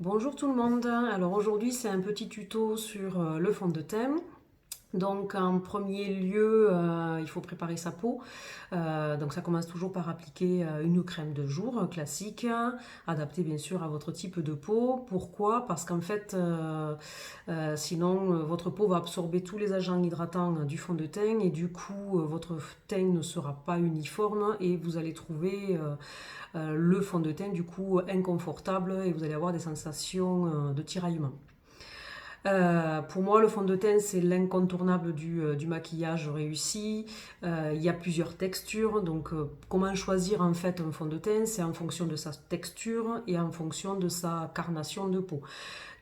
Bonjour tout le monde, alors aujourd'hui c'est un petit tuto sur le fond de teint. Donc en premier lieu, il faut préparer sa peau. Donc ça commence toujours par appliquer une crème de jour classique, adaptée bien sûr à votre type de peau. Pourquoi? Parce qu'en fait, sinon votre peau va absorber tous les agents hydratants du fond de teint et du coup votre teint ne sera pas uniforme et vous allez trouver le fond de teint du coup inconfortable et vous allez avoir des sensations de tiraillement. Pour moi, le fond de teint, c'est l'incontournable du maquillage réussi. Il y a plusieurs textures. Donc, comment choisir en fait un fond de teint? C'est en fonction de sa texture et en fonction de sa carnation de peau.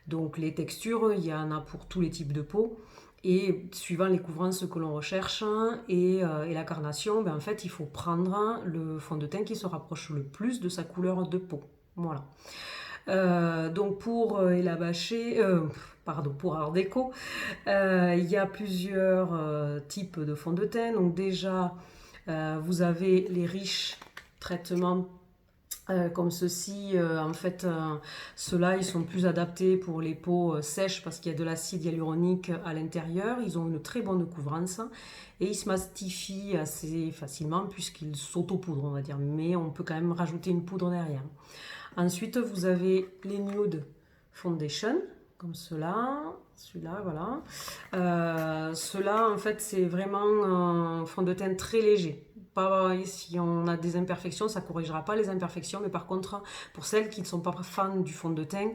Donc, les textures, il y en a pour tous les types de peau. Et suivant les couvrances que l'on recherche et la carnation, ben, en fait, il faut prendre le fond de teint qui se rapproche le plus de sa couleur de peau. Voilà. Donc pour pour Art Déco, il y a plusieurs types de fond de teint. Donc déjà, vous avez les riches traitements comme ceci. En fait, ceux-là, ils sont plus adaptés pour les peaux sèches parce qu'il y a de l'acide hyaluronique à l'intérieur. Ils ont une très bonne couvrance et ils se mastifient assez facilement puisqu'ils s'auto-poudrent, on va dire. Mais on peut quand même rajouter une poudre derrière. Ensuite, vous avez les Nude Foundation, comme cela. Celui-là, voilà. Cela, en fait, c'est vraiment un fond de teint très léger. Pas, si on a des imperfections, ça ne corrigera pas les imperfections, mais par contre, pour celles qui ne sont pas fans du fond de teint,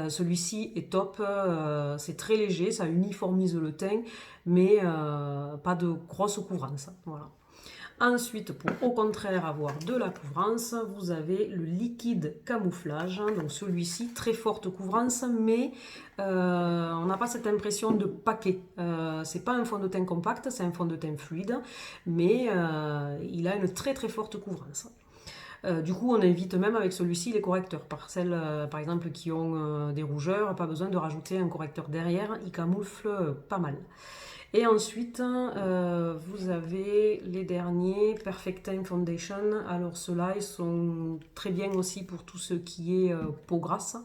celui-ci est top. C'est très léger, ça uniformise le teint, mais pas de grosse couvrance. Voilà. Ensuite, pour au contraire avoir de la couvrance, vous avez le liquide camouflage. Donc celui-ci, très forte couvrance, mais on n'a pas cette impression de paquet. C'est pas un fond de teint compact, c'est un fond de teint fluide, mais il a une très très forte couvrance. Du coup, on évite même avec celui-ci les correcteurs. Par exemple, qui ont des rougeurs, pas besoin de rajouter un correcteur derrière, il camoufle pas mal. Et ensuite, vous avez les derniers Perfect Time Foundation. Alors ceux-là, ils sont très bien aussi pour tout ce qui est peau grasse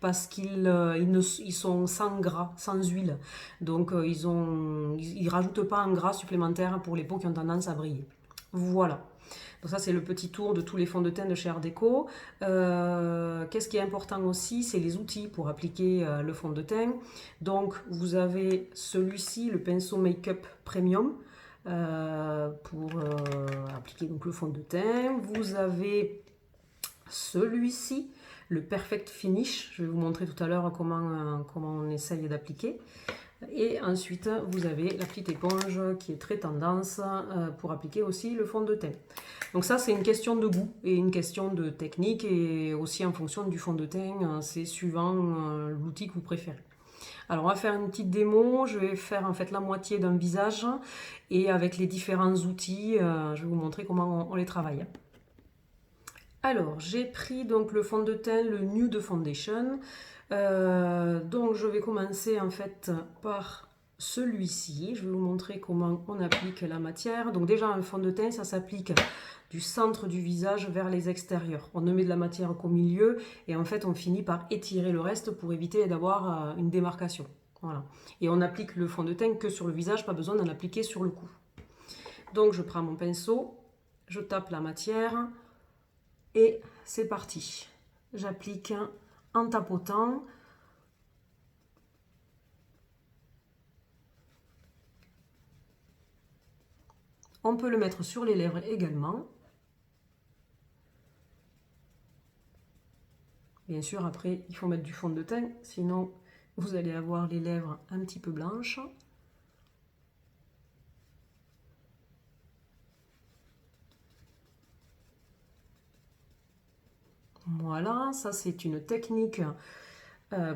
parce ils sont sans gras, sans huile. Donc ils rajoutent pas un gras supplémentaire pour les peaux qui ont tendance à briller. Voilà. Donc ça, c'est le petit tour de tous les fonds de teint de chez Art Déco. Qu'est-ce qui est important aussi, c'est les outils pour appliquer le fond de teint. Donc, vous avez celui-ci, le pinceau Make-up Premium, pour appliquer donc, le fond de teint. Vous avez celui-ci, le Perfect Finish. Je vais vous montrer tout à l'heure comment on essaye d'appliquer. Et ensuite, vous avez la petite éponge qui est très tendance pour appliquer aussi le fond de teint. Donc ça, c'est une question de goût et une question de technique et aussi en fonction du fond de teint, c'est suivant l'outil que vous préférez. Alors on va faire une petite démo, je vais faire en fait la moitié d'un visage et avec les différents outils, je vais vous montrer comment on les travaille. Alors j'ai pris donc le fond de teint, le Nude Foundation. Donc je vais commencer en fait par celui-ci. Je vais vous montrer comment on applique la matière. Donc déjà un fond de teint, ça s'applique du centre du visage vers les extérieurs. On ne met de la matière qu'au milieu et en fait on finit par étirer le reste pour éviter d'avoir une démarcation. Voilà. Et on applique le fond de teint que sur le visage, pas besoin d'en appliquer sur le cou. Donc je prends mon pinceau, je tape la matière et c'est parti. J'applique en tapotant. On peut le mettre sur les lèvres également. Bien sûr, après, il faut mettre du fond de teint, sinon vous allez avoir les lèvres un petit peu blanches. Voilà, ça c'est une technique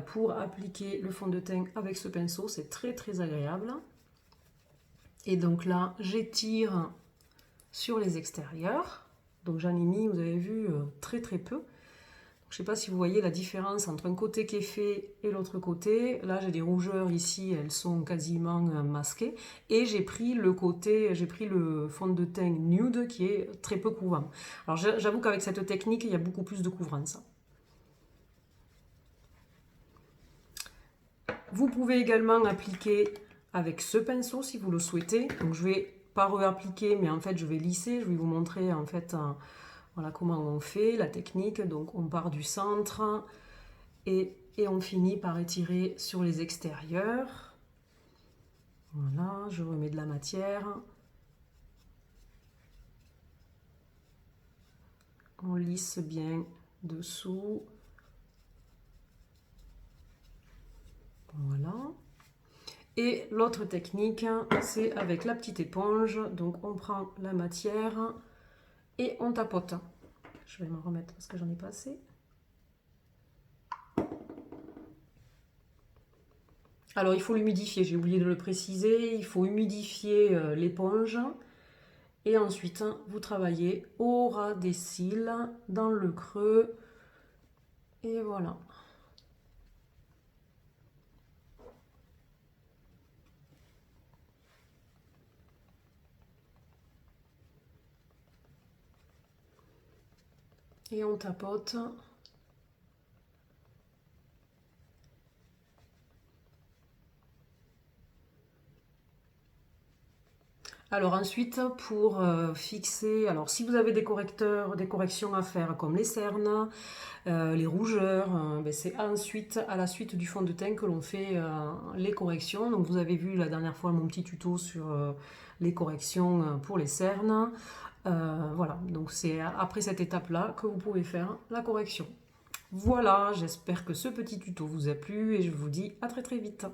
pour appliquer le fond de teint avec ce pinceau, c'est très très agréable. Et donc là, j'étire sur les extérieurs. Donc j'en ai mis, vous avez vu, très très peu. Je ne sais pas si vous voyez la différence entre un côté qui est fait et l'autre côté. Là, j'ai des rougeurs ici, elles sont quasiment masquées. Et j'ai pris le fond de teint nude qui est très peu couvrant. Alors j'avoue qu'avec cette technique, il y a beaucoup plus de couvrance. Vous pouvez également appliquer avec ce pinceau si vous le souhaitez. Donc je vais pas réappliquer, mais en fait je vais lisser. Je vais vous montrer en fait voilà comment on fait la technique. Donc on part du centre et on finit par étirer sur les extérieurs. Voilà, je remets de la matière. On lisse bien dessous. Voilà. Et l'autre technique, c'est avec la petite éponge. Donc on prend la matière et on tapote. Je vais m'en remettre parce que j'en ai pas assez. Alors il faut l'humidifier, j'ai oublié de le préciser. Il faut humidifier l'éponge. Et ensuite, vous travaillez au ras des cils, dans le creux. Et voilà. Et on tapote. Alors ensuite, pour fixer, alors si vous avez des correcteurs, des corrections à faire comme les cernes, les rougeurs, ben c'est ensuite, à la suite du fond de teint que l'on fait les corrections. Donc vous avez vu la dernière fois mon petit tuto sur les corrections pour les cernes. Voilà, donc c'est après cette étape-là que vous pouvez faire la correction. Voilà, j'espère que ce petit tuto vous a plu et je vous dis à très très vite.